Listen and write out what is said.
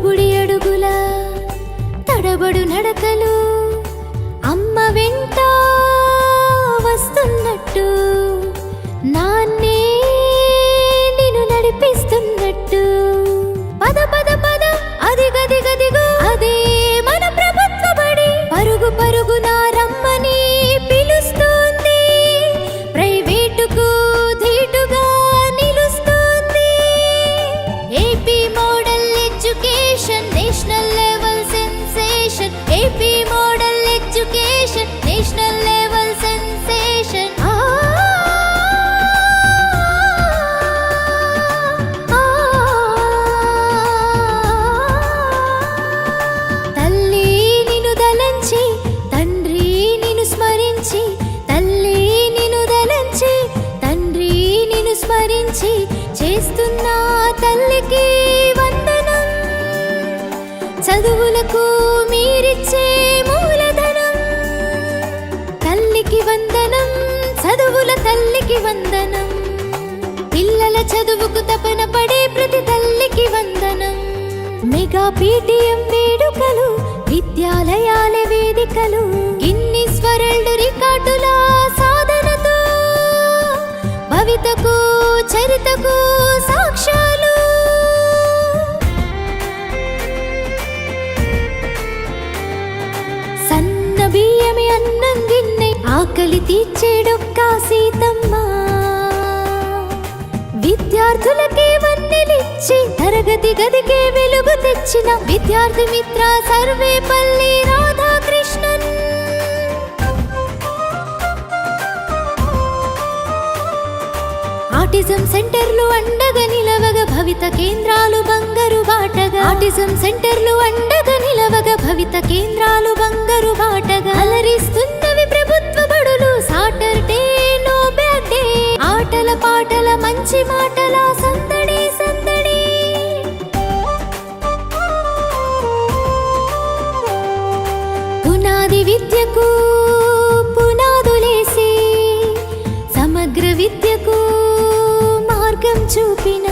బుడి అడుగుల తడబడు నడకలు అమ్మ వెంట వస్తున్నట్టు నాన్నే నిన్ను నడిపిస్తున్నట్టు పద పద పద అదిగదిగదిగో అదే మన ప్రభుత్వ బడి పరుగు పరుగున రమ్మని పిలుస్తుంది ప్రైవేటుకు ధీటుగా నిలుస్తుంది AP model education national level sensation AP model education national level sensation తల్లి నిన్ను దలంచి తండ్రి నిన్ను స్మరించి తల్లి నిన్ను దలంచి తండ్రి నిన్ను స్మరించి చేస్తున్న తల్లికి వందనం చదువులకు మీరిచ్చే మూలధనం తల్లికి వందనం చదువుల తల్లికి వందనం పిల్లల చదువుకు తపన పడే ప్రతి తల్లికి వందనం మెగా పీటీఎం వేడుకలు విద్యాలయాల వేదికలు గిన్నిస్ వరల్డ్ రికార్డుల సాధనతో భవితకు చరితకు సాక్ష్యాలు సన్న బియ్యమి అన్నం గిన్నె ఆకలి తీర్చేడొక్క సీతమ్మ విద్యార్థులకే వన్నెలిచ్చి తరగతి గదికే వెలుగు తెచ్చిన విద్యార్థి మిత్ర సర్వేపల్లి రాధాకృష్ణన్ ఆటిజం సెంటర్లు అండగా నిలవగా భవిత కేంద్రాలు బంగారు బాటగా ఆటిజం సెంటర్లు అండగా నిలవగా భవిత కేంద్రాలు బంగారు బాటగా అలరిస్తున్నవి ప్రభుత్వ బడులు సాటర్డే నో బ్యాడ్ డే ఆటల పాటల మంచి మాటల సందడి సందడి పునాది విద్యకు పునాదులేసి సమగ్ర విద్యకు మార్గం చూపిన